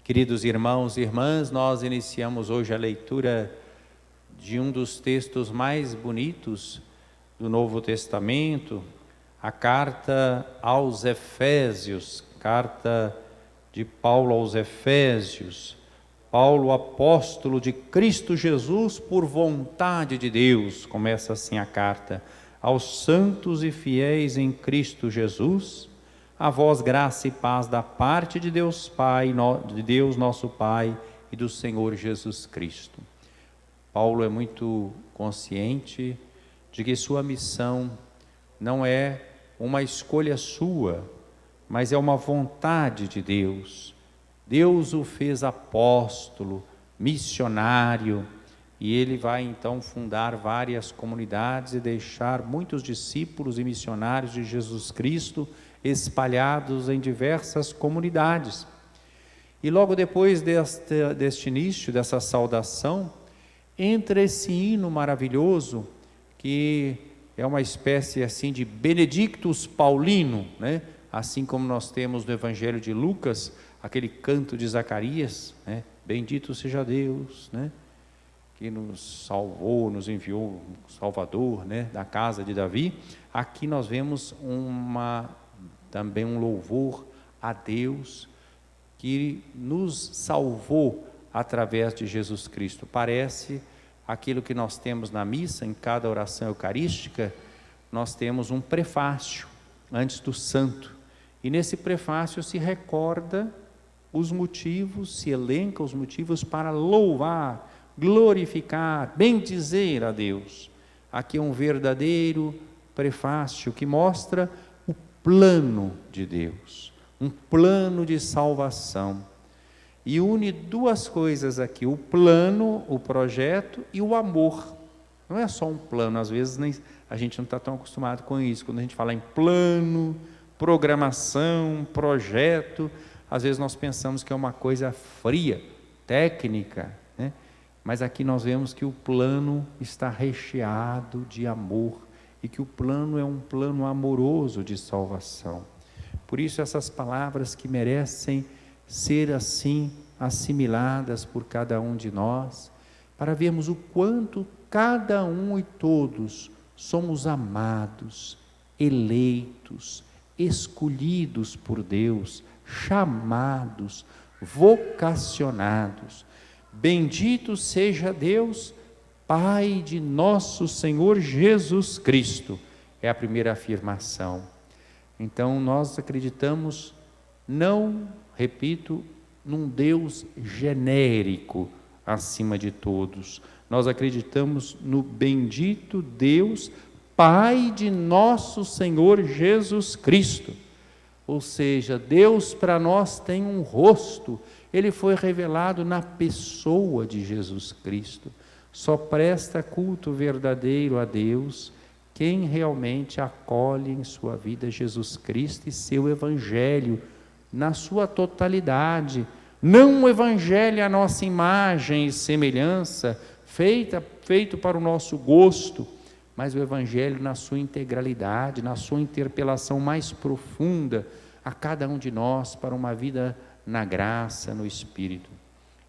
Queridos irmãos e irmãs, nós iniciamos hoje a leitura de um dos textos mais bonitos do Novo Testamento, a carta aos Efésios, carta de Paulo aos Efésios. Paulo, apóstolo de Cristo Jesus por vontade de Deus, começa assim a carta: aos santos e fiéis em Cristo Jesus, a vós graça e paz da parte de Deus Pai, de Deus nosso Pai e do Senhor Jesus Cristo. Paulo é muito consciente de que sua missão não é uma escolha sua, mas é uma vontade de Deus. Deus o fez apóstolo, missionário, e ele vai então fundar várias comunidades e deixar muitos discípulos e missionários de Jesus Cristo espalhados em diversas comunidades. E logo depois deste início, dessa saudação, entra esse hino maravilhoso, que é uma espécie assim de Benedictus Paulino, né? Assim como nós temos no Evangelho de Lucas, aquele canto de Zacarias, né? Bendito seja Deus, né? Que nos salvou, nos enviou um Salvador, né? Da casa de Davi. Aqui nós vemos também um louvor a Deus que nos salvou através de Jesus Cristo. Parece aquilo que nós temos na missa, em cada oração eucarística, nós temos um prefácio antes do santo, e nesse prefácio se recorda os motivos, se elenca os motivos para louvar, glorificar, bendizer a Deus. Aqui é um verdadeiro prefácio que mostra o plano de Deus, um plano de salvação, e une duas coisas aqui: o plano, o projeto, e o amor. Não é só um plano, às vezes a gente não está tão acostumado com isso. Quando a gente fala em plano, programação, projeto, às vezes nós pensamos que é uma coisa fria, técnica, né? Mas aqui nós vemos que o plano está recheado de amor, e que o plano é um plano amoroso de salvação. Por isso essas palavras que merecem ser assim assimiladas por cada um de nós, para vermos o quanto cada um e todos somos amados, eleitos, escolhidos por Deus, chamados, vocacionados. Bendito seja Deus, Pai de nosso Senhor Jesus Cristo. É a primeira afirmação. Então nós acreditamos, não, repito, num Deus genérico acima de todos. Nós acreditamos no bendito Deus, Pai de nosso Senhor Jesus Cristo. Ou seja, Deus para nós tem um rosto, ele foi revelado na pessoa de Jesus Cristo. Só presta culto verdadeiro a Deus quem realmente acolhe em sua vida Jesus Cristo e seu Evangelho na sua totalidade. Não o Evangelho à nossa imagem e semelhança, feito para o nosso gosto, mas o Evangelho na sua integralidade, na sua interpelação mais profunda a cada um de nós para uma vida na graça, no Espírito.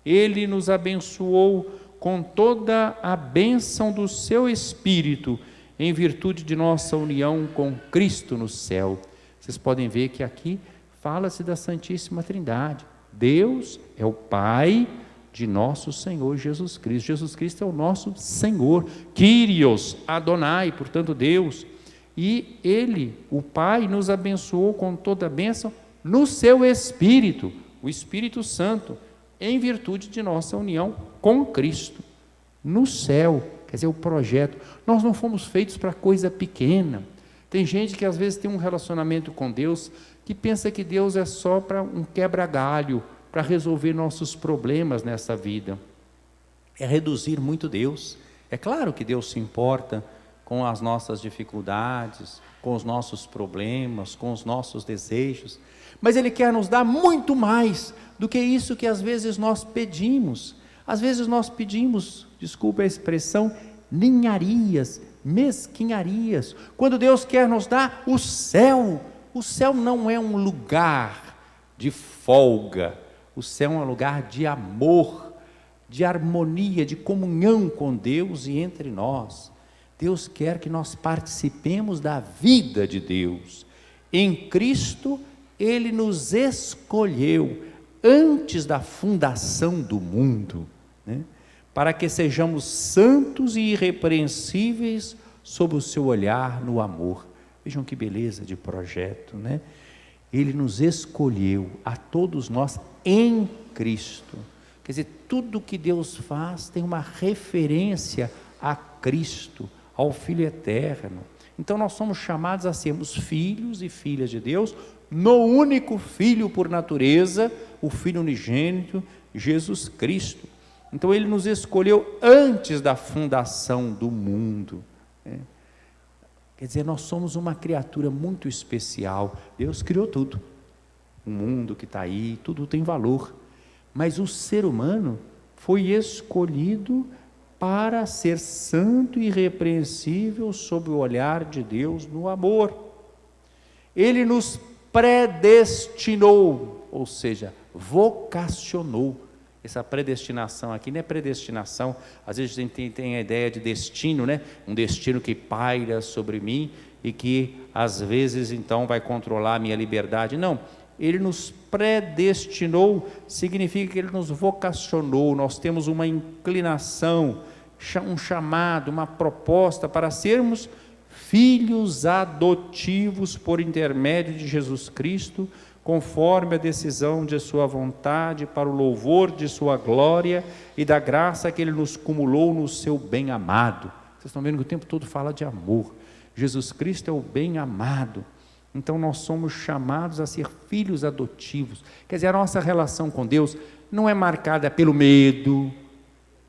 Ele nos abençoou com toda a bênção do seu Espírito, em virtude de nossa união com Cristo no céu. Vocês podem ver que aqui fala-se da Santíssima Trindade. Deus é o Pai de nosso Senhor Jesus Cristo. Jesus Cristo é o nosso Senhor, Kyrios, Adonai, portanto Deus. E Ele, o Pai, nos abençoou com toda a bênção no seu Espírito, o Espírito Santo, em virtude de nossa união com Cristo, no céu. Quer dizer, o projeto. Nós não fomos feitos para coisa pequena. Tem gente que às vezes tem um relacionamento com Deus que pensa que Deus é só para um quebra-galho, para resolver nossos problemas nessa vida. É reduzir muito Deus. É claro que Deus se importa com as nossas dificuldades, com os nossos problemas, com os nossos desejos, mas Ele quer nos dar muito mais do que isso que às vezes nós pedimos. Às vezes nós pedimos, desculpa a expressão, ninharias, mesquinharias, quando Deus quer nos dar o céu. O céu não é um lugar de folga, O céu é um lugar de amor, de harmonia, de comunhão com Deus e entre nós. Deus quer que nós participemos da vida de Deus. Em Cristo, Ele nos escolheu antes da fundação do mundo, né? Para que sejamos santos e irrepreensíveis sob o seu olhar no amor. Vejam que beleza de projeto, né? Ele nos escolheu, a todos nós, em Cristo. Quer dizer, tudo que Deus faz tem uma referência a Cristo, ao Filho eterno. Então nós somos chamados a sermos filhos e filhas de Deus, no único Filho por natureza, o Filho unigênito, Jesus Cristo. Então Ele nos escolheu antes da fundação do mundo, né? Quer dizer, nós somos uma criatura muito especial. Deus criou tudo, o mundo que está aí, tudo tem valor, mas o ser humano foi escolhido para ser santo e irrepreensível sob o olhar de Deus no amor. Ele nos predestinou, ou seja, vocacionou. Essa predestinação aqui não é predestinação, às vezes a gente tem a ideia de destino, né? Um destino que paira sobre mim e que às vezes então vai controlar a minha liberdade. Não, Ele nos predestinou, significa que Ele nos vocacionou, nós temos uma inclinação, um chamado, uma proposta para sermos filhos adotivos por intermédio de Jesus Cristo, conforme a decisão de sua vontade, para o louvor de sua glória e da graça que Ele nos cumulou no seu bem-amado. Vocês estão vendo que o tempo todo fala de amor. Jesus Cristo é o bem-amado. Então nós somos chamados a ser filhos adotivos. Quer dizer, a nossa relação com Deus não é marcada pelo medo,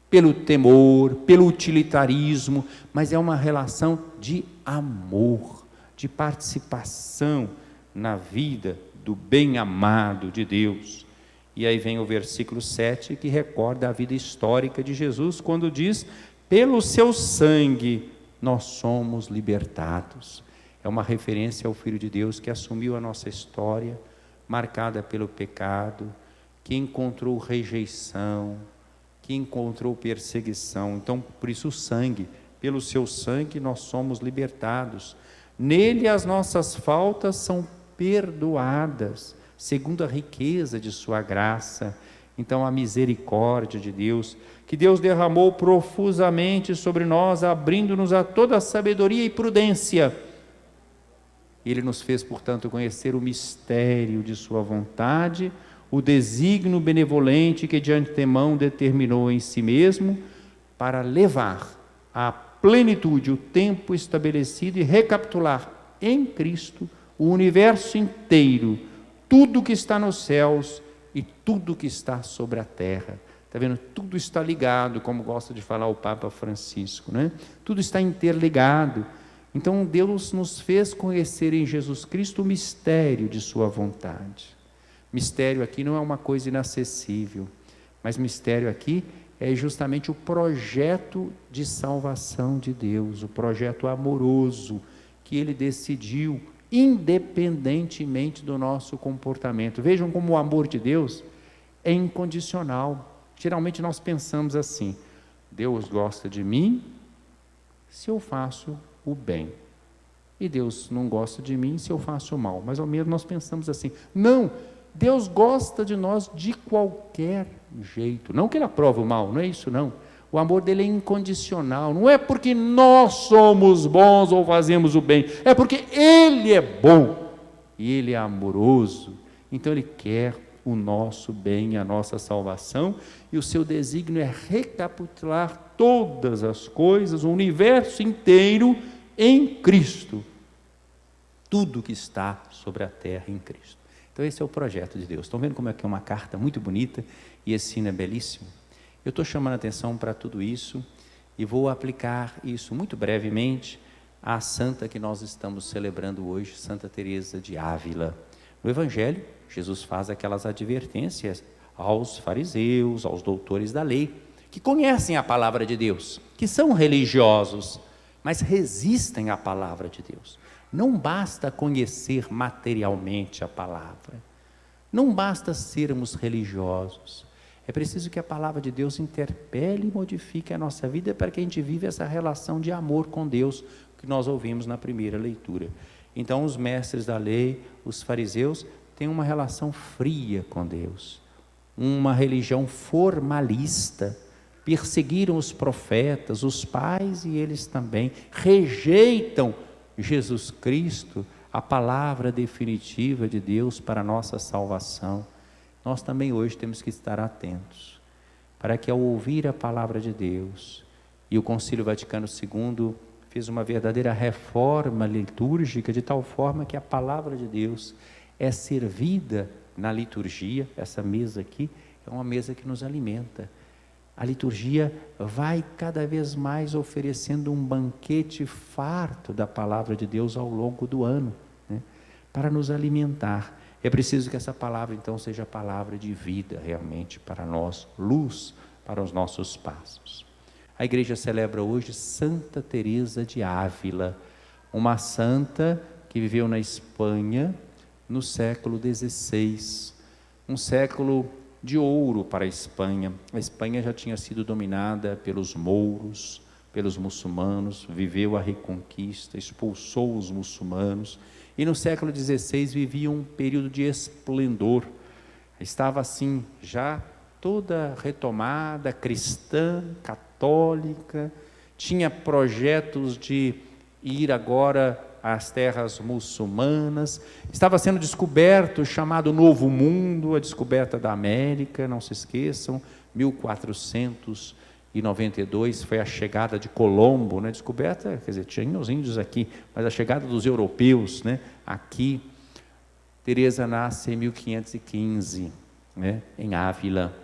pelo temor, pelo utilitarismo, mas é uma relação de amor, de participação na vida do bem-amado de Deus. E aí vem o versículo 7, que recorda a vida histórica de Jesus, quando diz: pelo seu sangue nós somos libertados. É uma referência ao Filho de Deus que assumiu a nossa história, marcada pelo pecado, que encontrou rejeição, que encontrou perseguição. Então, por isso o sangue, pelo seu sangue nós somos libertados. Nele as nossas faltas são perdoadas, segundo a riqueza de sua graça. Então a misericórdia de Deus, que Deus derramou profusamente sobre nós, abrindo-nos a toda a sabedoria e prudência. Ele nos fez, portanto, conhecer o mistério de sua vontade, o desígnio benevolente que de antemão determinou em si mesmo, para levar à plenitude o tempo estabelecido e recapitular em Cristo o universo inteiro, tudo que está nos céus e tudo que está sobre a terra. Está vendo? Tudo está ligado, como gosta de falar o Papa Francisco, né? Tudo está interligado. Então Deus nos fez conhecer em Jesus Cristo o mistério de sua vontade. Mistério aqui não é uma coisa inacessível, mas mistério aqui é justamente o projeto de salvação de Deus, o projeto amoroso que Ele decidiu, independentemente do nosso comportamento. Vejam como o amor de Deus é incondicional. Geralmente nós pensamos assim: Deus gosta de mim se eu faço o bem, e Deus não gosta de mim se eu faço o mal. Mais ou menos nós pensamos assim. Não, Deus gosta de nós de qualquer jeito. Não que Ele aprova o mal, não é isso não. O amor dele é incondicional, não é porque nós somos bons ou fazemos o bem, é porque Ele é bom e Ele é amoroso. Então Ele quer o nosso bem, a nossa salvação, e o seu desígnio é recapitular todas as coisas, o universo inteiro em Cristo, tudo que está sobre a terra em Cristo. Então esse é o projeto de Deus. Estão vendo como é que é uma carta muito bonita e esse hino é belíssimo? Eu estou chamando a atenção para tudo isso e vou aplicar isso muito brevemente à santa que nós estamos celebrando hoje, Santa Teresa de Ávila. No Evangelho, Jesus faz aquelas advertências aos fariseus, aos doutores da lei, que conhecem a palavra de Deus, que são religiosos, mas resistem à palavra de Deus. Não basta conhecer materialmente a palavra. Não basta sermos religiosos, é preciso que a palavra de Deus interpele e modifique a nossa vida para que a gente viva essa relação de amor com Deus que nós ouvimos na primeira leitura. Então os mestres da lei, os fariseus, têm uma relação fria com Deus, uma religião formalista, perseguiram os profetas, os pais e eles também, rejeitam Jesus Cristo, a palavra definitiva de Deus para a nossa salvação. Nós também hoje temos que estar atentos, para que ao ouvir a palavra de Deus, e o Concílio Vaticano II fez uma verdadeira reforma litúrgica, de tal forma que a palavra de Deus é servida na liturgia. Essa mesa aqui é uma mesa que nos alimenta. A liturgia vai cada vez mais oferecendo um banquete farto da palavra de Deus ao longo do ano, né, para nos alimentar. É preciso que essa palavra então seja palavra de vida realmente para nós, luz para os nossos passos. A igreja celebra hoje Santa Teresa de Ávila, uma santa que viveu na Espanha no século XVI, um século de ouro para a Espanha. A Espanha já tinha sido dominada pelos mouros, pelos muçulmanos, viveu a Reconquista, expulsou os muçulmanos, e no século XVI vivia um período de esplendor. Estava assim, já toda retomada, cristã, católica, tinha projetos de ir agora às terras muçulmanas, estava sendo descoberto o chamado Novo Mundo, a descoberta da América, não se esqueçam, 1492 foi a chegada de Colombo, né? Descoberta, quer dizer, tinha os índios aqui, mas a chegada dos europeus, né? Aqui. Teresa nasce em 1515, né? Em Ávila,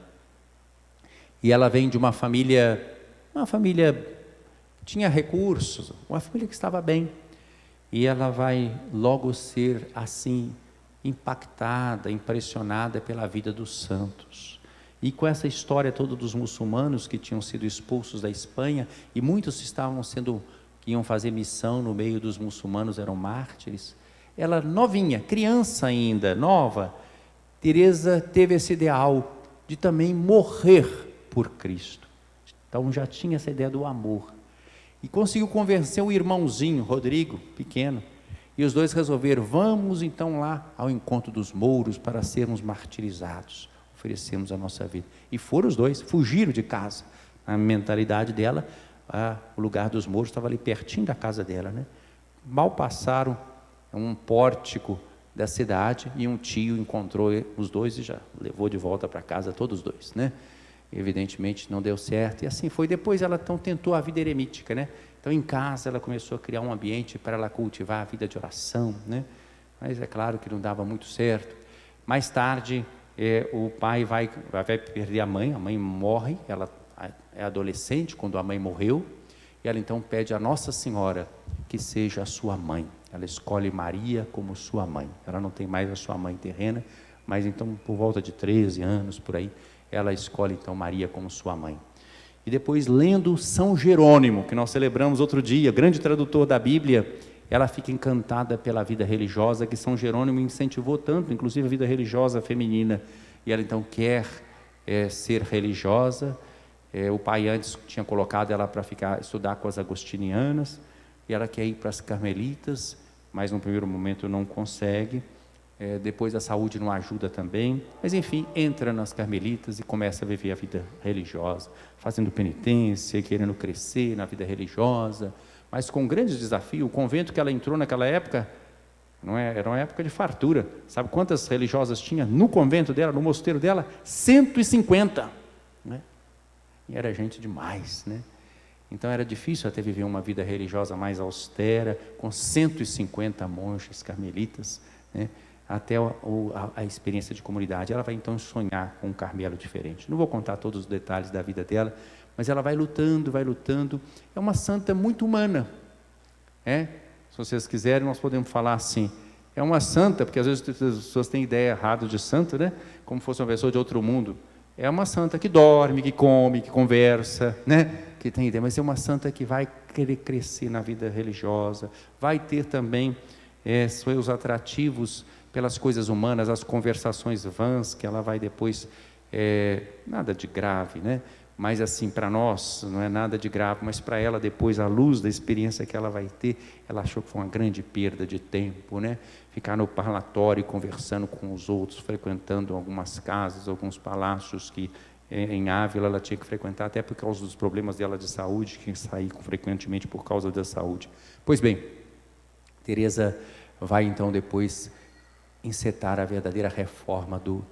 e ela vem de uma família que tinha recursos, uma família que estava bem, e ela vai logo ser assim impactada, impressionada pela vida dos santos. E com essa história toda dos muçulmanos que tinham sido expulsos da Espanha, e muitos que iam fazer missão no meio dos muçulmanos, eram mártires. Ela novinha, criança ainda, nova, Teresa teve esse ideal de também morrer por Cristo. Então já tinha essa ideia do amor. E conseguiu convencer o irmãozinho, Rodrigo, pequeno, e os dois resolveram, vamos então lá ao encontro dos mouros para sermos martirizados, oferecemos a nossa vida. E foram os dois, fugiram de casa. Na mentalidade dela, o lugar dos mouros estava ali pertinho da casa dela, né? Mal passaram um pórtico da cidade e um tio encontrou os dois e já levou de volta para casa todos os dois, né? Evidentemente não deu certo, e assim foi. Depois ela então tentou a vida eremítica, né? Então em casa ela começou a criar um ambiente para ela cultivar a vida de oração, né? Mas é claro que não dava muito certo. Mais tarde o pai vai perder a mãe morre, ela é adolescente quando a mãe morreu, e ela então pede a Nossa Senhora que seja a sua mãe. Ela escolhe Maria como sua mãe. Ela não tem mais a sua mãe terrena, mas então por volta de 13 anos por aí, ela escolhe então Maria como sua mãe. E depois, lendo São Jerônimo, que nós celebramos outro dia, grande tradutor da Bíblia, ela fica encantada pela vida religiosa que São Jerônimo incentivou tanto, inclusive a vida religiosa feminina, e ela então quer ser religiosa. O pai antes tinha colocado ela para estudar com as agostinianas, e ela quer ir para as carmelitas, mas no primeiro momento não consegue. Depois a saúde não ajuda também, mas enfim, entra nas carmelitas e começa a viver a vida religiosa, fazendo penitência, querendo crescer na vida religiosa, mas com um grande desafio. O convento que ela entrou naquela época, era uma época de fartura. Sabe quantas religiosas tinha no convento dela, no mosteiro dela? 150, né? E era gente demais, né? Então era difícil até viver uma vida religiosa mais austera, com 150 monjas carmelitas, né? Até a experiência de comunidade. Ela vai então sonhar com um Carmelo diferente. Não vou contar todos os detalhes da vida dela, mas ela vai lutando. É uma santa muito humana. Se vocês quiserem, nós podemos falar assim, é uma santa, porque às vezes as pessoas têm ideia errada de santo, né? Como fosse uma pessoa de outro mundo. É uma santa que dorme, que come, que conversa, né? Que tem ideia, mas é uma santa que vai querer crescer na vida religiosa, vai ter também seus atrativos pelas coisas humanas, as conversações vãs que ela vai depois, nada de grave, né? Mas assim, para nós não é nada de grave, mas para ela depois, à luz da experiência que ela vai ter, ela achou que foi uma grande perda de tempo, né? Ficar no parlatório conversando com os outros, frequentando algumas casas, alguns palácios que em Ávila ela tinha que frequentar, até por causa dos problemas dela de saúde, que saía frequentemente por causa da saúde. Pois bem, Teresa vai então depois encetar a verdadeira reforma do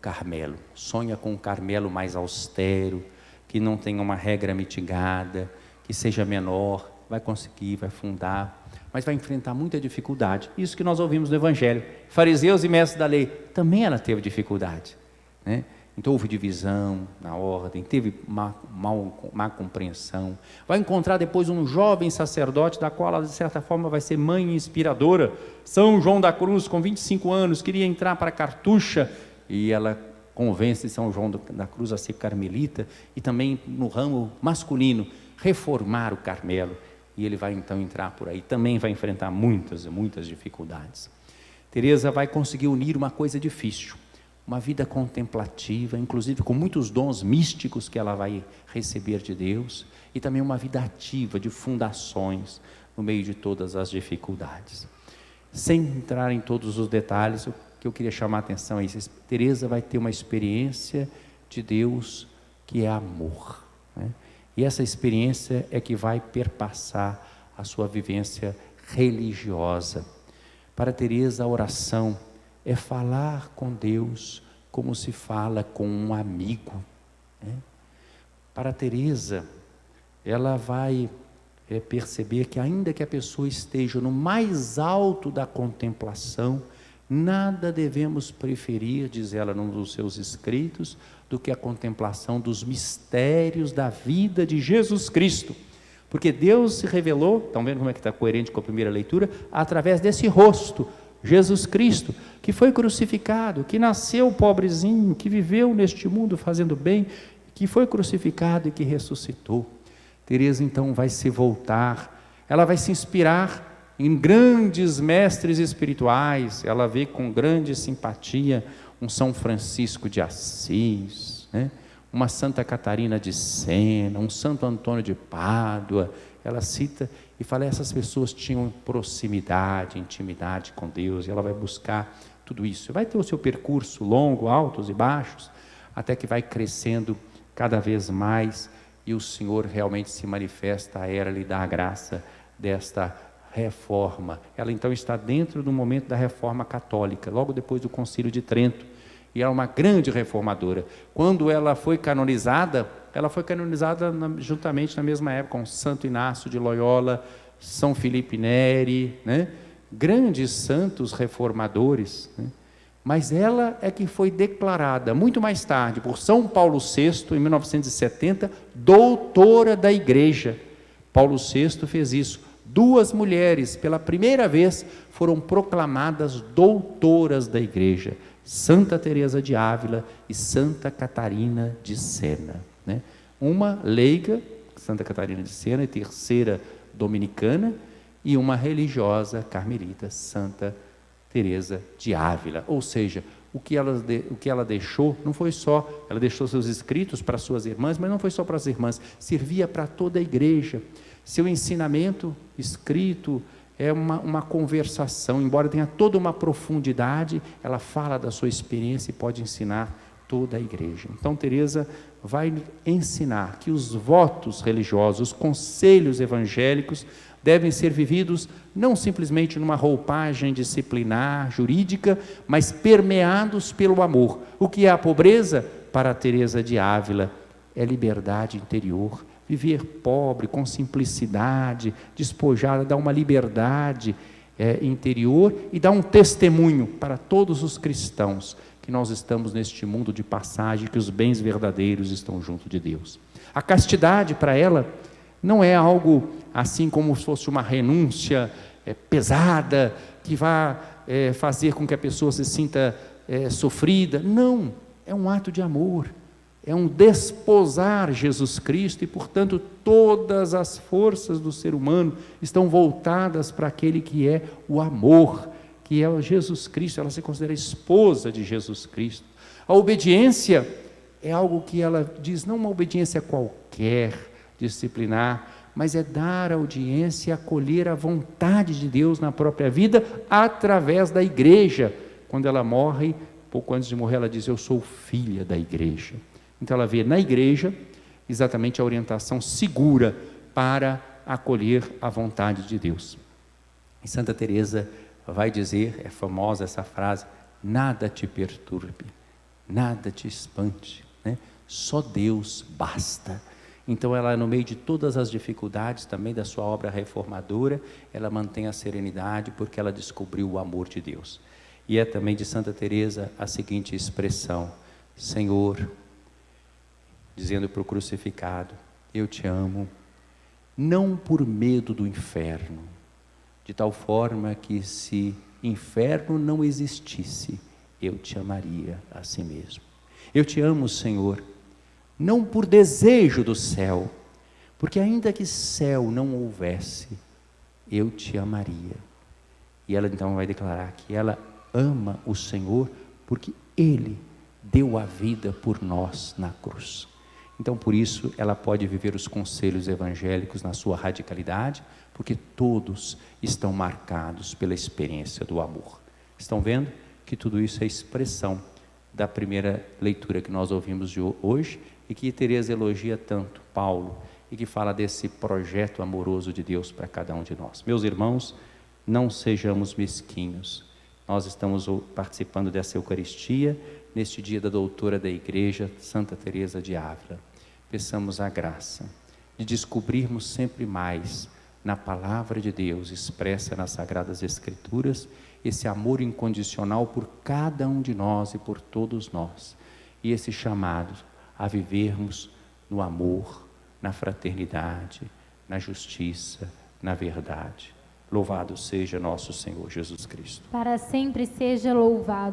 Carmelo. Sonha com um Carmelo mais austero, que não tenha uma regra mitigada, que seja menor, vai conseguir, vai fundar, mas vai enfrentar muita dificuldade. Isso que nós ouvimos no Evangelho. Fariseus e mestres da lei, também ela teve dificuldade, né? Então houve divisão na ordem, teve má compreensão. Vai encontrar depois um jovem sacerdote, da qual ela de certa forma vai ser mãe inspiradora. São João da Cruz, com 25 anos, queria entrar para a Cartucha, e ela convence São João da Cruz a ser carmelita, e também no ramo masculino, reformar o Carmelo, e ele vai então entrar por aí, também vai enfrentar muitas dificuldades. Teresa vai conseguir unir uma coisa difícil, uma vida contemplativa, inclusive com muitos dons místicos que ela vai receber de Deus, e também uma vida ativa de fundações no meio de todas as dificuldades. Sem entrar em todos os detalhes, o que eu queria chamar a atenção é isso: Teresa vai ter uma experiência de Deus que é amor, né? E essa experiência é que vai perpassar a sua vivência religiosa. Para Teresa, a oração é falar com Deus como se fala com um amigo, né? Para Teresa, ela vai perceber que ainda que a pessoa esteja no mais alto da contemplação, nada devemos preferir, diz ela num dos seus escritos, do que a contemplação dos mistérios da vida de Jesus Cristo. Porque Deus se revelou, estão vendo como é que está coerente com a primeira leitura? Através desse rosto, Jesus Cristo, que foi crucificado, que nasceu pobrezinho, que viveu neste mundo fazendo bem, que foi crucificado e que ressuscitou. Teresa então vai se voltar, ela vai se inspirar em grandes mestres espirituais. Ela vê com grande simpatia um São Francisco de Assis, né? Uma Santa Catarina de Sena, um Santo Antônio de Pádua. Ela cita e fala, essas pessoas tinham proximidade, intimidade com Deus, e ela vai buscar tudo isso. Vai ter o seu percurso longo, altos e baixos, até que vai crescendo cada vez mais, e o Senhor realmente se manifesta a ela, lhe dá a graça desta reforma. Ela então está dentro do momento da reforma católica, logo depois do Concílio de Trento, e ela é uma grande reformadora. Quando ela foi canonizada juntamente na mesma época com Santo Inácio de Loyola, São Filipe Neri, né? Grandes santos reformadores, né? Mas ela é que foi declarada muito mais tarde por São Paulo VI, em 1970, doutora da Igreja. Paulo VI fez isso. 2 mulheres, pela primeira vez, foram proclamadas doutoras da Igreja: Santa Teresa de Ávila e Santa Catarina de Sena, né? Uma leiga, Santa Catarina de Sena, e terceira dominicana, e uma religiosa carmelita, Santa Teresa de Ávila. Ou seja, o que ela deixou, não foi só, ela deixou seus escritos para suas irmãs, mas não foi só para as irmãs, servia para toda a igreja. Seu ensinamento escrito é uma conversação, embora tenha toda uma profundidade, ela fala da sua experiência e pode ensinar toda a igreja. Então Teresa vai ensinar que os votos religiosos, os conselhos evangélicos, devem ser vividos não simplesmente numa roupagem disciplinar, jurídica, mas permeados pelo amor. O que é a pobreza? Para Teresa de Ávila, é liberdade interior. Viver pobre, com simplicidade, despojada, dá uma liberdade interior e dá um testemunho para todos os cristãos que nós estamos neste mundo de passagem, que os bens verdadeiros estão junto de Deus. A castidade para ela não é algo assim como se fosse uma renúncia pesada, que vá fazer com que a pessoa se sinta sofrida. Não, é um ato de amor, é um desposar Jesus Cristo, e portanto todas as forças do ser humano estão voltadas para aquele que é o amor, que é Jesus Cristo, ela se considera esposa de Jesus Cristo. A obediência é algo que ela diz, não uma obediência qualquer, disciplinar, mas é dar audiência e acolher a vontade de Deus na própria vida, através da igreja. Quando ela morre, pouco antes de morrer, ela diz, eu sou filha da igreja. Então ela vê na igreja exatamente a orientação segura para acolher a vontade de Deus. E Santa Teresa vai dizer, é famosa essa frase, nada te perturbe, nada te espante, né? Só Deus basta. Então ela, no meio de todas as dificuldades também da sua obra reformadora, ela mantém a serenidade porque ela descobriu o amor de Deus. E é também de Santa Teresa a seguinte expressão, Senhor, dizendo para o crucificado, eu te amo, não por medo do inferno, de tal forma que se inferno não existisse, eu te amaria a si mesmo. Eu te amo, Senhor, não por desejo do céu, porque ainda que céu não houvesse, eu te amaria. E ela então vai declarar que ela ama o Senhor, porque Ele deu a vida por nós na cruz. Então, por isso, ela pode viver os conselhos evangélicos na sua radicalidade, porque todos estão marcados pela experiência do amor. Estão vendo que tudo isso é expressão da primeira leitura que nós ouvimos de hoje, e que Teresa elogia tanto Paulo, e que fala desse projeto amoroso de Deus para cada um de nós. Meus irmãos, não sejamos mesquinhos. Nós estamos participando dessa Eucaristia, neste dia da doutora da Igreja, Santa Teresa de Ávila. Peçamos a graça de descobrirmos sempre mais, na Palavra de Deus, expressa nas Sagradas Escrituras, esse amor incondicional por cada um de nós e por todos nós. E esse chamado a vivermos no amor, na fraternidade, na justiça, na verdade. Louvado seja nosso Senhor Jesus Cristo. Para sempre seja louvado.